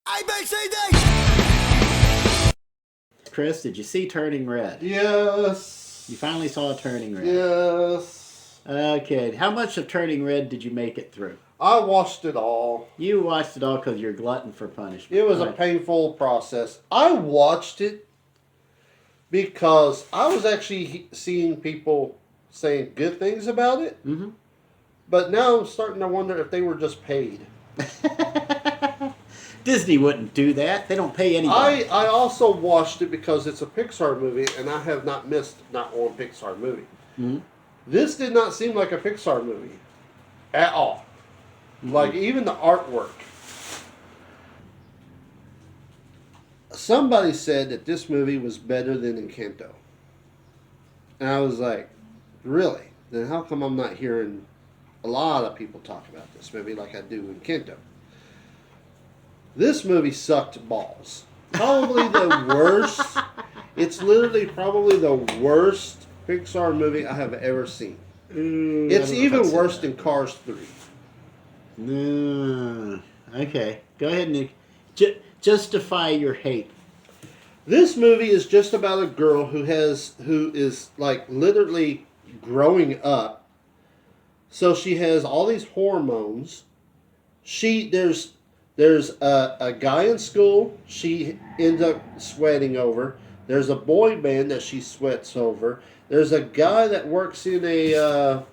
ABCD! Chris, did you see Turning Red? Yes. You finally saw Turning Red? Yes. Okay, how much of Turning Red did you make it through? I watched it all. You watched it all because you're a glutton for punishment. It was a painful process. I watched it because I was actually seeing people saying good things about it. Mm-hmm. But now I'm starting to wonder if they were just paid. Disney wouldn't do that. They don't pay anybody. I also watched it because it's a PIXAR movie, and I have not missed not one PIXAR movie. Mm-hmm. This did not seem like a PIXAR movie at all. Mm-hmm. Like, even the artwork. Somebody said that this movie was better than Encanto. And I was like, really? Then how come I'm not hearing a lot of people talk about this movie like I do Encanto? This movie sucked balls. Probably the worst. It's literally probably the worst Pixar movie I have ever seen. It's even worse than Cars 3. Okay. Go ahead and justify your hate. This movie is just about a girl who is like literally growing up. So she has all these hormones. There's a guy in school she ends up sweating over. There's a boy band that she sweats over. There's a guy that works in a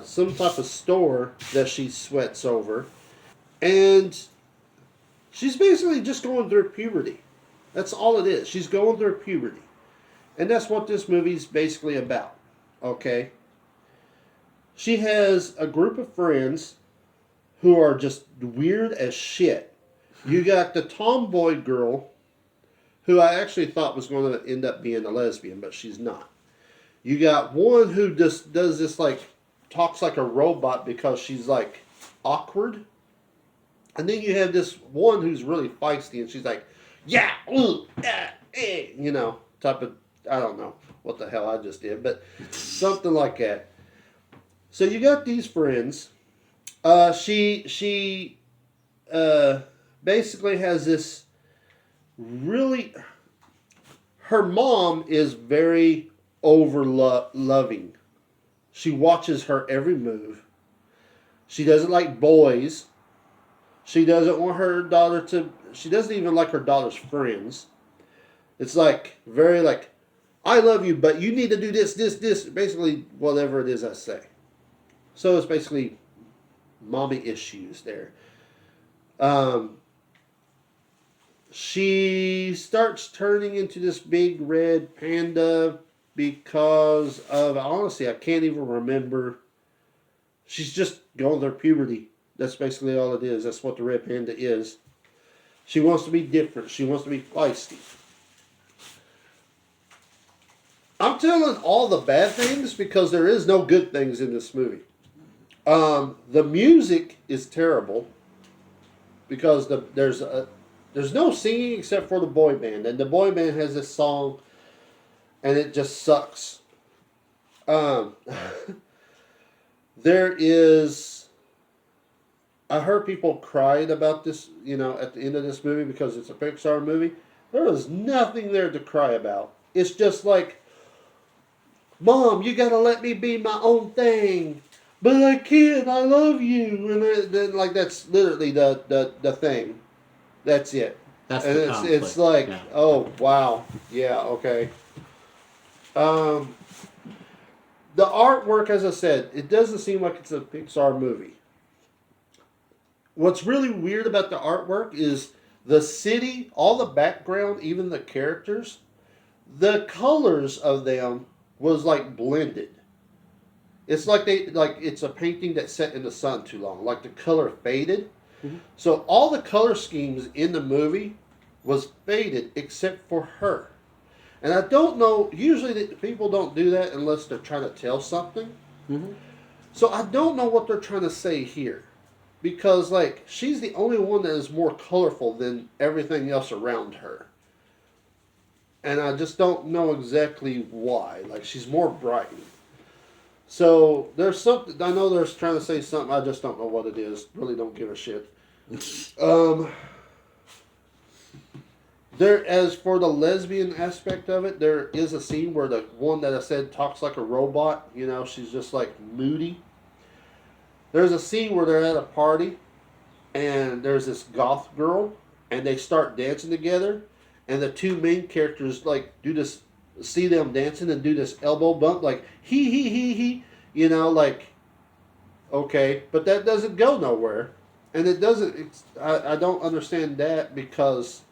some type of store that she sweats over. And she's basically just going through puberty. That's all it is. She's going through puberty. And that's what this movie's basically about. Okay? She has a group of friends who are just weird as shit. You got the tomboy girl, who I actually thought was going to end up being a lesbian, but she's not. You got one who just does this, like, talks like a robot because she's, like, awkward. And then you have this one who's really feisty, and she's like, yeah, you know, type of, I don't know what the hell I just did, but something like that. So you got these friends. She basically has this really. Her mom is very loving. She watches her every move. She doesn't like boys. She doesn't want her daughter to. She doesn't even like her daughter's friends. It's like very like, I love you, but you need to do this. Basically, whatever it is I say. So it's basically mommy issues there. She starts turning into this big red panda because of, honestly, I can't even remember. She's just going through puberty. That's basically all it is. That's what the red panda is. She wants to be different. She wants to be feisty. I'm telling all the bad things because there is no good things in this movie. The music is terrible because there's no singing except for the boy band, and the boy band has this song, and it just sucks. There is. I heard people crying about this, you know, at the end of this movie because it's a Pixar movie. There was nothing there to cry about. It's just like, Mom, you gotta let me be my own thing. But I can't, I love you. And then, like, that's literally the thing. That's it. That's and the conflict. It's like, yeah. Oh, wow. Yeah, okay. The artwork, as I said, it doesn't seem like it's a Pixar movie. What's really weird about the artwork is the city, all the background, even the characters, the colors of them was like blended. It's like it's a painting that's set in the sun too long. Like the color faded. Mm-hmm. So all the color schemes in the movie was faded except for her. And I don't know, usually people don't do that unless they're trying to tell something. Mm-hmm. So I don't know what they're trying to say here. Because, like, she's the only one that is more colorful than everything else around her. And I just don't know exactly why. Like, she's more bright. So, there's something, I know they're trying to say something, I just don't know what it is. Really don't give a shit. There, as for the lesbian aspect of it, there is a scene where the one that I said talks like a robot. You know, she's just like moody. There's a scene where they're at a party, and there's this goth girl, and they start dancing together, and the two main characters like do this, see them dancing and do this elbow bump, like he, you know, like okay, but that doesn't go nowhere, and it doesn't. I don't understand that because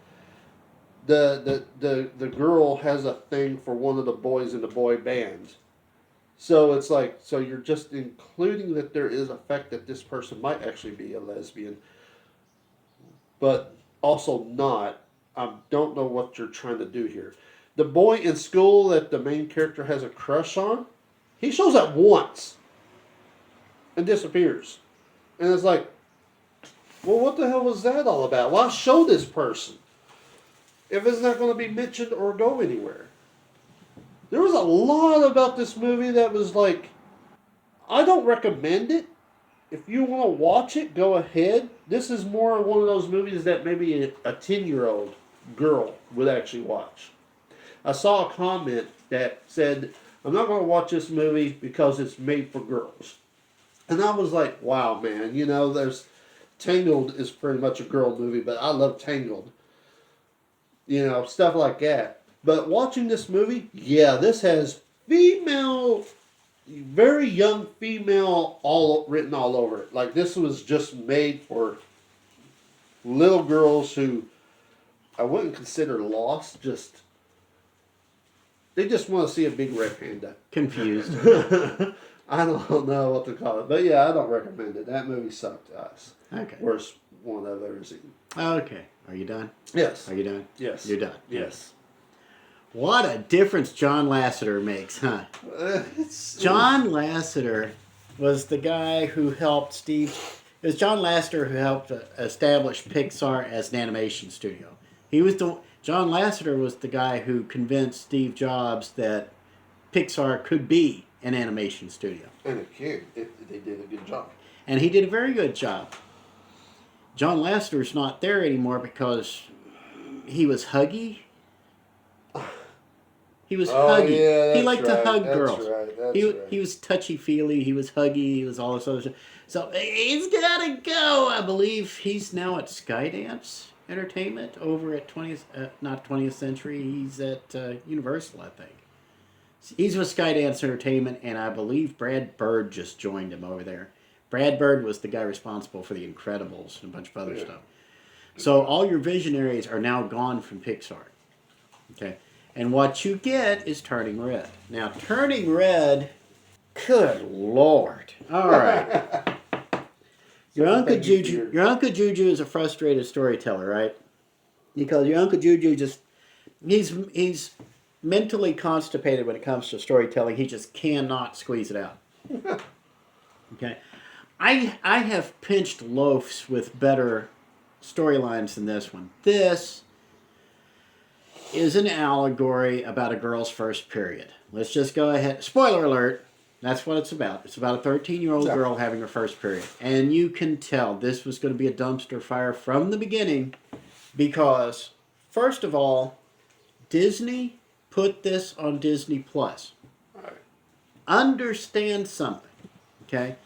the girl has a thing for one of the boys in the boy band. So it's like, so you're just including that there is a fact that this person might actually be a lesbian, but also not. I don't know what you're trying to do here. The boy in school that the main character has a crush on, he shows up once and disappears. And it's like, well, what the hell was that all about? Why show this person if it's not going to be mentioned or go anywhere? There was a lot about this movie that was like, I don't recommend it. If you want to watch it, go ahead. This is more one of those movies that maybe a 10-year-old girl would actually watch. I saw a comment that said, I'm not going to watch this movie because it's made for girls. And I was like, wow, man. You know, there's Tangled is pretty much a girl movie, but I love Tangled. You know, stuff like that. But watching this movie, yeah, this has female, very young female all written all over it. Like this was just made for little girls who I wouldn't consider lost. Just they just want to see a big red panda. Confused. I don't know what to call it, but yeah, I don't recommend it. That movie sucked to us. Okay. Worst one I've ever seen. Okay. Are you done? Yes. Are you done? Yes. You're done. Yes. What a difference John Lasseter makes, huh? John Lasseter was the guy who helped Steve. It was John Lasseter who helped establish Pixar as an animation studio. John Lasseter was the guy who convinced Steve Jobs that Pixar could be an animation studio. And it can. They did a good job. And he did a very good job. John Lasseter's not there anymore because he was huggy. He was huggy. Yeah, He liked to hug that's girls. Right. He was touchy-feely. He was huggy. He was all this other stuff. So he's got to go. I believe he's now at Skydance Entertainment over at not 20th Century. He's at Universal, I think. He's with Skydance Entertainment, and I believe Brad Bird just joined him over there. Brad Bird was the guy responsible for The Incredibles and a bunch of other stuff. So all your visionaries are now gone from Pixar. Okay. And what you get is Turning Red. Now, Turning Red, good Lord. All right. Your Uncle Juju is a frustrated storyteller, right? Because your Uncle Juju he's mentally constipated when it comes to storytelling. He just cannot squeeze it out. Okay. I have pinched loafs with better storylines than this one. This is an allegory about a girl's first period. Let's just go ahead. Spoiler alert. That's what it's about. It's about a 13-year-old girl having her first period. And you can tell this was going to be a dumpster fire from the beginning because, first of all, Disney put this on Disney Plus. Right. Understand something, okay?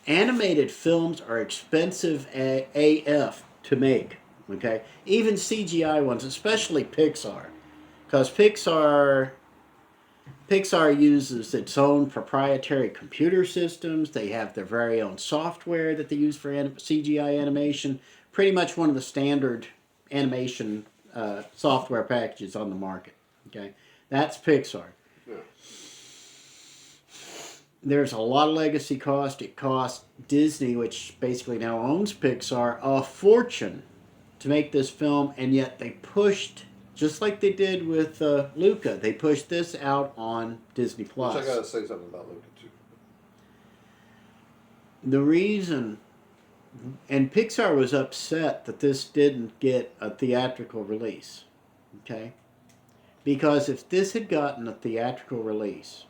Animated films are expensive AF to make, okay? Even CGI ones, especially Pixar. Because Pixar uses its own proprietary computer systems. They have their very own software that they use for CGI animation. Pretty much one of the standard animation software packages on the market. Okay, that's Pixar. Yeah. There's a lot of legacy cost. It cost Disney, which basically now owns Pixar, a fortune to make this film, and yet they pushed. Just like they did with Luca, they pushed this out on Disney Plus. Which I gotta say something about Luca too. The reason, and Pixar was upset that this didn't get a theatrical release, okay? Because if this had gotten a theatrical release,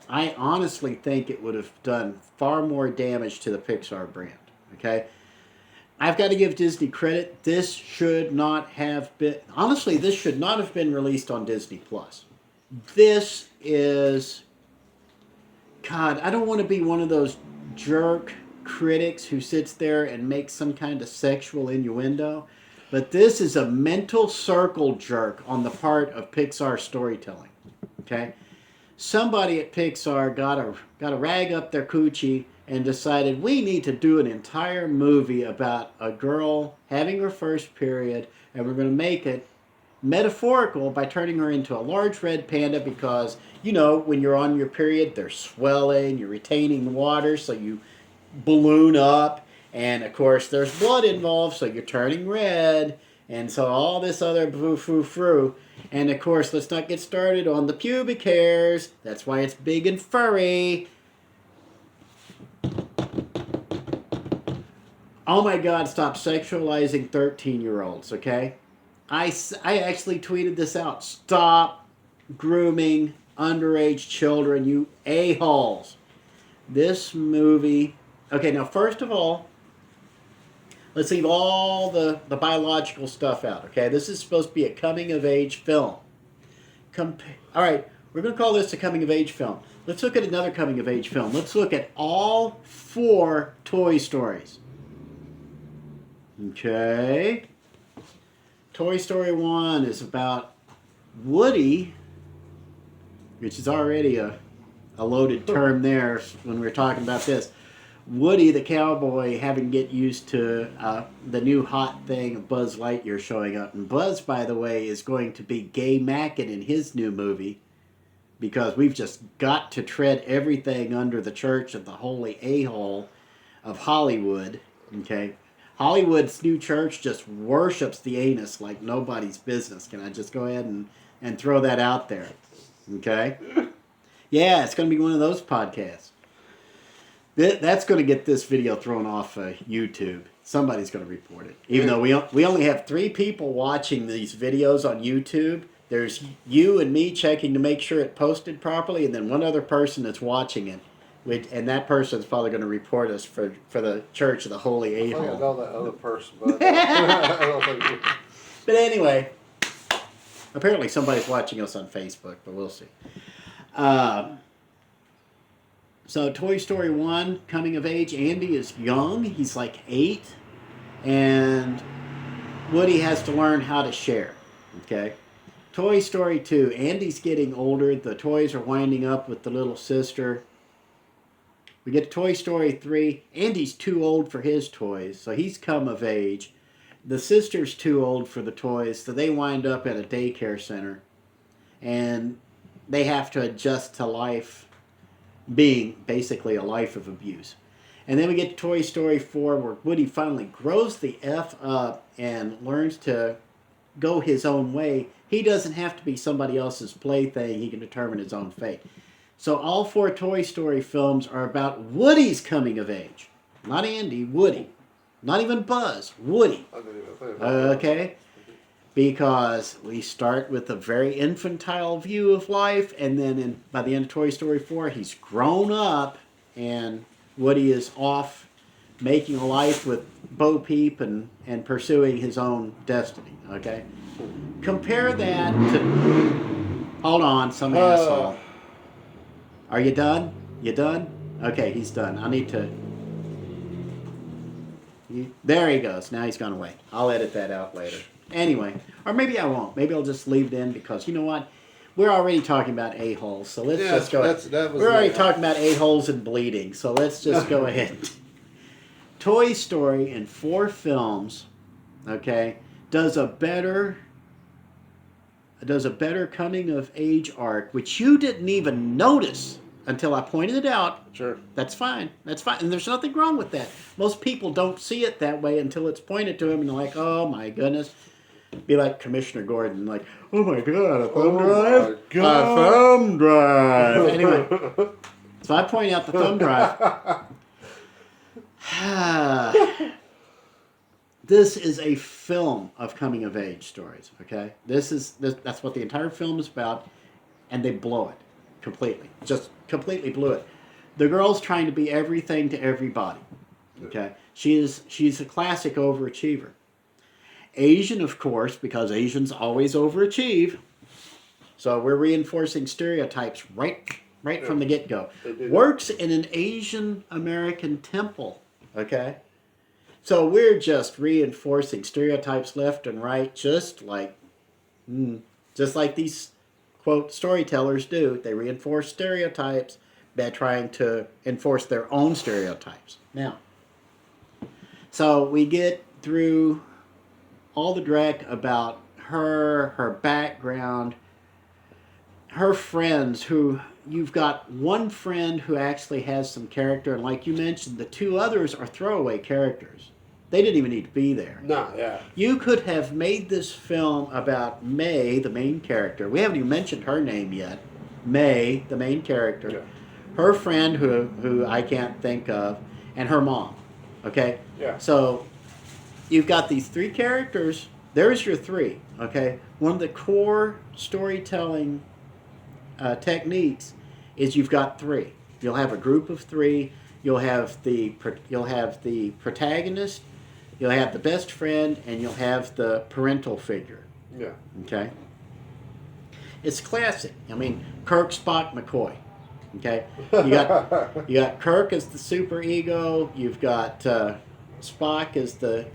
I honestly think it would have done far more damage to the Pixar brand, okay? I've got to give Disney credit. This should not have been, honestly, this should not have been released on Disney Plus. This is, God, I don't want to be one of those jerk critics who sits there and makes some kind of sexual innuendo, but this is a mental circle jerk on the part of Pixar storytelling. Okay? Somebody at Pixar got a rag up their coochie and decided we need to do an entire movie about a girl having her first period, and we're going to make it metaphorical by turning her into a large red panda because, you know, when you're on your period, they're swelling, you're retaining water, so you balloon up, and of course there's blood involved, so you're turning red, and so all this other foo-foo-foo. And of course, let's not get started on the pubic hairs. That's why it's big and furry. Oh my God, stop sexualizing 13-year-olds, okay? I actually tweeted this out. Stop grooming underage children, you a-holes. This movie... Okay, now first of all, let's leave all the biological stuff out, okay? This is supposed to be a coming-of-age film. All right, we're going to call this a coming-of-age film. Let's look at another coming-of-age film. Let's look at all 4 Toy Stories. Okay. Toy Story 1 is about Woody, which is already a loaded term there when we were talking about this. Woody the cowboy having to get used to the new hot thing of Buzz Lightyear showing up. And Buzz, by the way, is going to be gay mackin' in his new movie because we've just got to tread everything under the church of the holy a-hole of Hollywood. Okay? Hollywood's new church just worships the anus like nobody's business. Can I just go ahead and throw that out there? Okay? Yeah, it's going to be one of those podcasts. That's going to get this video thrown off YouTube. Somebody's going to report it. Even though we only have 3 people watching these videos on YouTube. There's you and me checking to make sure it posted properly, and then one other person that's watching it. And that person's probably going to report us for the Church of the Holy A-hole. I know that other person, but I don't think But anyway, apparently somebody's watching us on Facebook, but we'll see. So Toy Story 1, coming of age. Andy is young. He's like 8. And Woody has to learn how to share. Okay? Toy Story 2. Andy's getting older. The toys are winding up with the little sister. We get to Toy Story 3. Andy's too old for his toys, so he's come of age. The sister's too old for the toys, so they wind up at a daycare center. And they have to adjust to life being basically a life of abuse. And then we get to Toy Story 4 where Woody finally grows the F up and learns to go his own way. He doesn't have to be somebody else's plaything. He can determine his own fate. So all 4 Toy Story films are about Woody's coming of age. Not Andy, Woody. Not even Buzz, Woody. Okay? Because we start with a very infantile view of life, and then by the end of Toy Story 4, he's grown up, and Woody is off making a life with Bo Peep and pursuing his own destiny, okay? Compare that to... Hold on, some asshole. Are you done? You done? Okay, he's done. I need to... There he goes. Now he's gone away. I'll edit that out later. Anyway, or maybe I won't. Maybe I'll just leave it in because, you know what? We're already talking about a-holes, so let's just go ahead. We're already talking about a-holes and bleeding, so let's just go ahead. Toy Story in 4 films, okay, does a better coming of age arc, which you didn't even notice until I pointed it out. Sure. That's fine. That's fine. And there's nothing wrong with that. Most people don't see it that way until it's pointed to them and they're like, oh my goodness. Be like Commissioner Gordon, like, oh my God, a thumb drive? A thumb drive. Anyway, so I point out the thumb drive. This is a film of coming of age stories, okay? That's what the entire film is about, and they blow it completely. Just completely blew it. The girl's trying to be everything to everybody. Okay, she's a classic overachiever. Asian, of course, because Asians always overachieve. So we're reinforcing stereotypes right from the get-go. Works in an Asian American temple. Okay, so we're just reinforcing stereotypes left and right, just like these quote storytellers do. They reinforce stereotypes by trying to enforce their own stereotypes. Now, so we get through all the dreck about her background, her friends, who you've got one friend who actually has some character, and like you mentioned, the two others are throwaway characters. They didn't even need to be there. No, yeah. You could have made this film about May, the main character. We haven't even mentioned her name yet. May, the main character. Yeah. Her friend, who I can't think of, and her mom. Okay? Yeah. So you've got these three characters. There's your three. Okay? One of the core storytelling techniques is you've got three. You'll have a group of three. You'll have the protagonist. You'll have the best friend, and you'll have the parental figure. Yeah. Okay? It's classic. I mean, Kirk, Spock, McCoy. Okay? You got Kirk as the super ego. You've got Spock as the...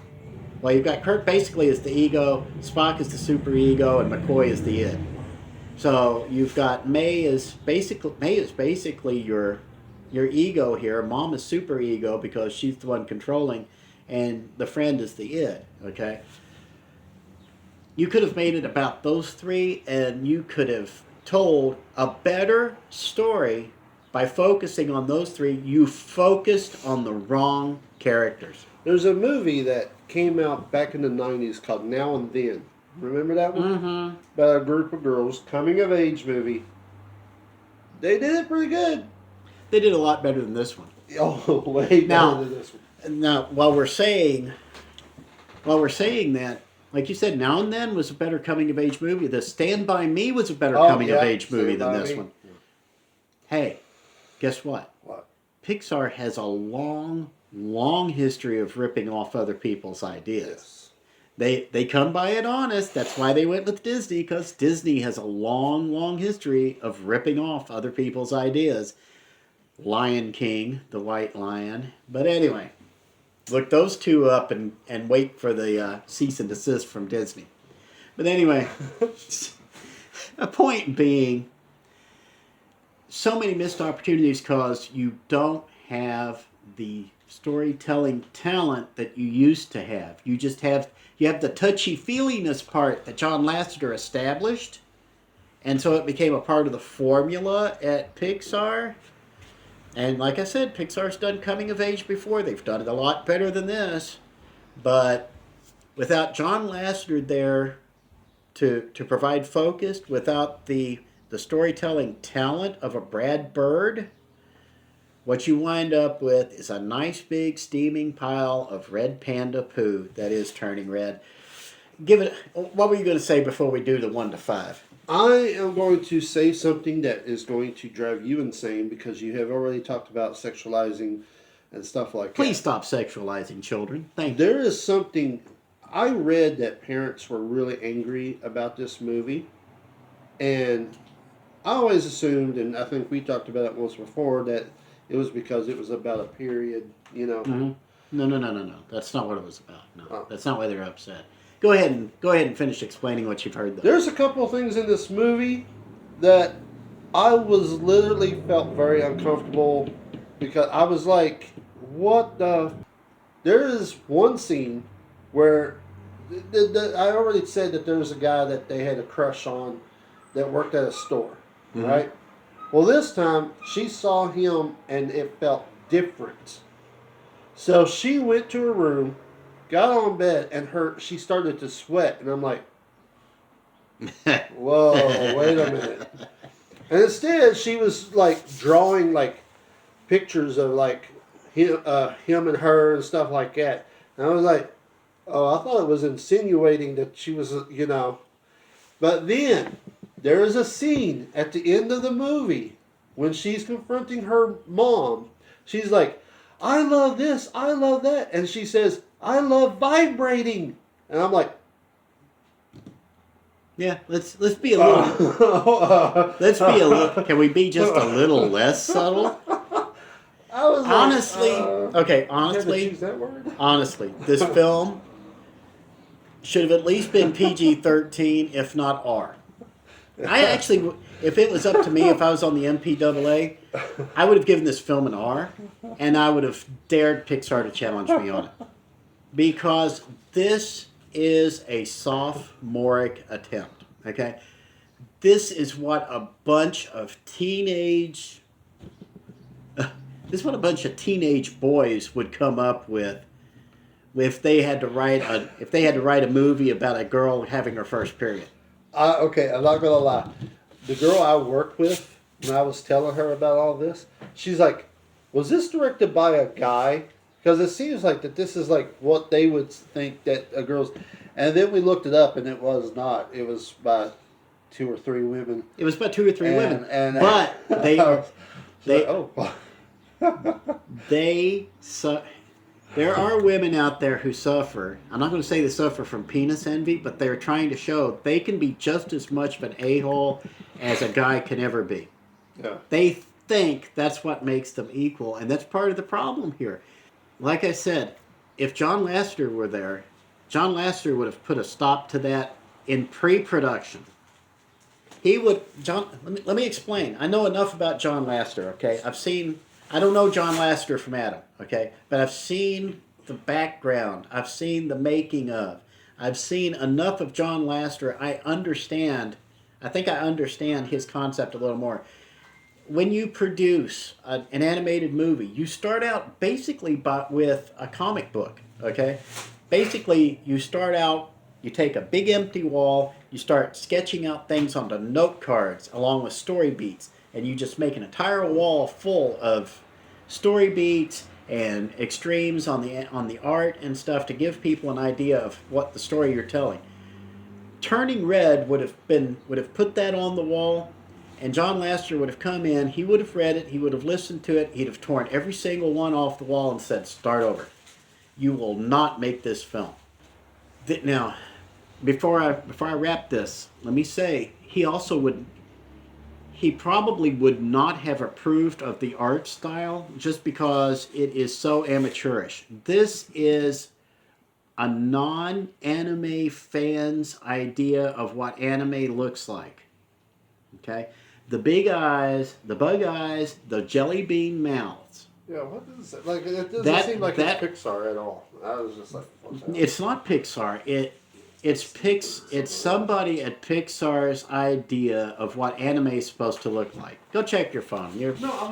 Well, you've got Kirk basically as the ego, Spock as the super ego, and McCoy is the id. So you've got May is basically your ego here. Mom is super ego because she's the one controlling, and the friend is the id. Okay. You could have made it about those three, and you could have told a better story by focusing on those three. You focused on the wrong characters. There's a movie that came out back in the 90s called Now and Then. Remember that one? Mm-hmm. About a group of girls, coming of age movie. They did it pretty good. They did a lot better than this one. Oh, way better than this one. Now, while we're saying that, like you said, Now and Then was a better coming of age movie. The Stand By Me was a better coming of age movie than this one. Yeah. Hey, guess what? What? PIXAR has a long history of ripping off other people's ideas. Yes. They come by it honest. That's why they went with Disney, because Disney has a long history of ripping off other people's ideas. Lion King, the White Lion. But anyway, look those two up and wait for the cease and desist from Disney. But anyway, a point being, so many missed opportunities because you don't have the storytelling talent that you used to have. You have the touchy-feeliness part that John Lasseter established, and so it became a part of the formula at PIXAR. And like I said, PIXAR's done coming of age before. They've done it a lot better than this. But without John Lasseter there to provide focus, without the storytelling talent of a Brad Bird, what you wind up with is a nice big steaming pile of red panda poo that is turning red. What were you going to say before we do the 1 to 5? I am going to say something that is going to drive you insane because you have already talked about sexualizing and stuff like that. Please stop sexualizing children. Thank you. There is something... I read that parents were really angry about this movie. And I always assumed, and I think we talked about it once before, that it was because it was about a period, you know. Mm-hmm. No. That's not what it was about. No, That's not why they're upset. Go ahead and finish explaining what you've heard, though. There's a couple of things in this movie that I was literally felt very uncomfortable because I was like, what the... There is one scene where... I already said that there was a guy that they had a crush on that worked at a store, right? Well, this time, she saw him and it felt different. So she went to her room, got on bed, and she started to sweat. And I'm like, whoa, wait a minute. And instead, she was like drawing like pictures of like him and her and stuff like that. And I was like, oh, I thought it was insinuating that she was, you know. But then... there is a scene at the end of the movie when she's confronting her mom. She's like, I love this, I love that. And she says, I love vibrating. And I'm like, Yeah, let's be a little. Let's be a little. Can we be just a little less subtle? I was Honestly, okay. you had to choose that word? Honestly, this film should have at least been PG-13, if not R. I actually, if it was up to me, if I was on the MPAA, I would have given this film an R, and I would have dared Pixar to challenge me on it. Because this is a sophomoric attempt, okay? This is what a bunch of teenage boys would come up with if they had to write a movie about a girl having her first period. Okay, I'm not gonna lie. The girl I worked with, when I was telling her about all this, she's like, "Was this directed by a guy?" Because it seems like that this is like what they would think that a girl's. And then we looked it up, and it was not. It was by 2 or 3 women. It was by 2 or 3 women, but they are they like, There are women out there who suffer. I'm not going to say they suffer from penis envy, but they're trying to show they can be just as much of an a-hole as a guy can ever be. Yeah. They think that's what makes them equal, and that's part of the problem here. Like I said, if John Lasseter were there, John Lasseter would have put a stop to that in pre-production. He would. Let me explain. I know enough about John Lasseter, okay? I don't know John Lasseter from Adam, okay? But I've seen the background. I've seen the making of. I've seen enough of John Lasseter. I think I understand his concept a little more. When you produce an animated movie, you start out basically with a comic book, okay? Basically, you take a big empty wall, you start sketching out things onto note cards along with story beats, and you just make an entire wall full of story beats and extremes on the art and stuff to give people an idea of what the story you're telling. Turning Red would have put that on the wall, and John Lasseter would have come in, he would have read it, he would have listened to it, he'd have torn every single one off the wall and said, "Start over. You will not make this film." Now, before I wrap this, let me say he probably would not have approved of the art style just because it is so amateurish. This is a non-anime fan's idea of what anime looks like. Okay? The big eyes, the bug eyes, the jelly bean mouths. Yeah, what is it? Like, it doesn't seem like it's Pixar at all. I was just like, what's that? It's not Pixar. It's somebody at Pixar's idea of what anime is supposed to look like. Go check your phone.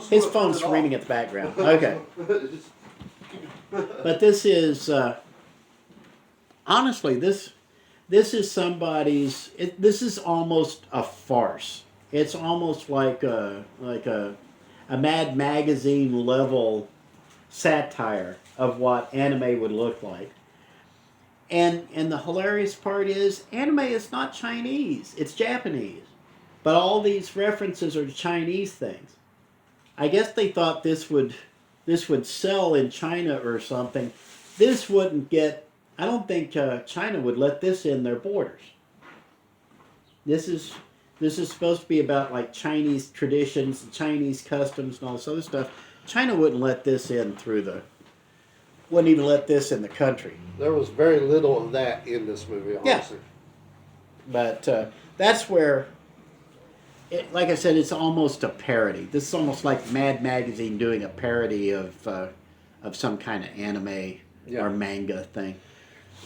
His phone's screaming at the background. Okay. But this is honestly this is somebody's. This is almost a farce. It's almost like a Mad Magazine level satire of what anime would look like. And the hilarious part is, anime is not Chinese, it's Japanese. But all these references are to Chinese things. I guess they thought this would sell in China or something. This wouldn't get, I don't think China would let this in their borders. This is supposed to be about like Chinese traditions, Chinese customs and all this other stuff. China wouldn't let this in wouldn't even let this in the country. There was very little of that in this movie, honestly. Yeah. But that's where, like I said, it's almost a parody. This is almost like Mad Magazine doing a parody of some kind of anime or manga thing.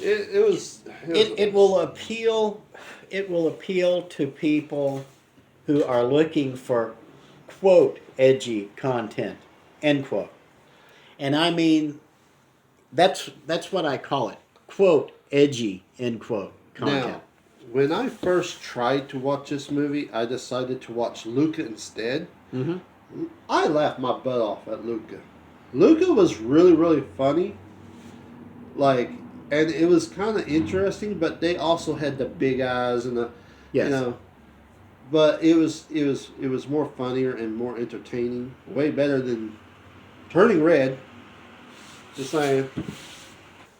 It will appeal. It will appeal to people who are looking for, quote, edgy content, end quote. And I mean, that's what I call it, quote, edgy, end quote, content. Now, when I first tried to watch this movie, I decided to watch Luca instead. Mm-hmm. I laughed my butt off at Luca. Luca was really, really funny. Like, and it was kind of interesting, but they also had the big eyes and the, but it was more funnier and more entertaining. Way better than Turning Red. Just saying.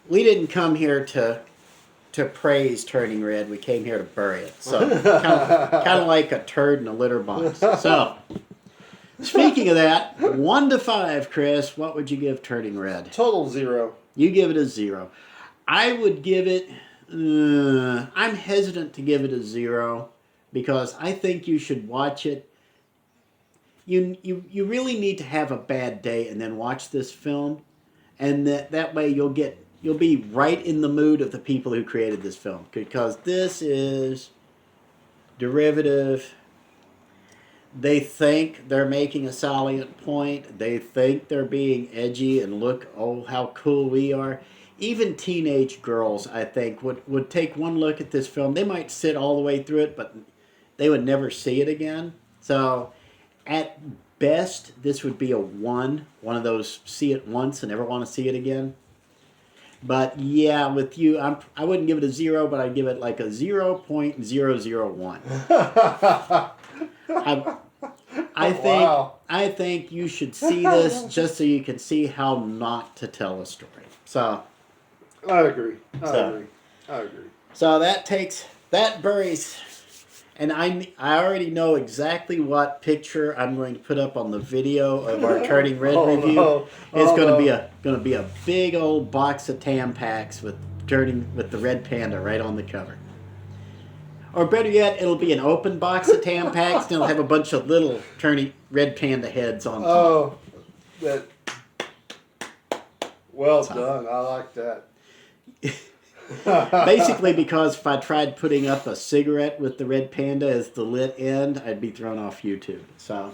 We didn't come here to praise Turning Red. We came here to bury it. So kind of like a turd in a litter box. So speaking of that, 1 to 5, Chris, what would you give Turning Red? Total 0. You give it a 0. I would give it. I'm hesitant to give it a 0 because I think you should watch it. You really need to have a bad day and then watch this film, and that way you'll be right in the mood of the people who created this film, because this is derivative. They think they're making a salient point. They think they're being edgy and look, oh, how cool we are. Even teenage girls, I think, would take one look at this film. They might sit all the way through it, but they would never see it again. So at best, this would be a 1. One of those see it once and never want to see it again. But yeah, with you, I wouldn't give it a 0, but I'd give it like a 0.001. I think you should see this just so you can see how not to tell a story. So I agree. I agree. So that buries, and I already know exactly what picture I'm going to put up on the video of our Turning Red review. No. It's going to be a big old box of Tampax with the red panda right on the cover. Or better yet, it'll be an open box of Tampax, and it'll have a bunch of little turning red panda heads on top. Oh, well done. I like that. Basically, because if I tried putting up a cigarette with the red panda as the lit end, I'd be thrown off YouTube. So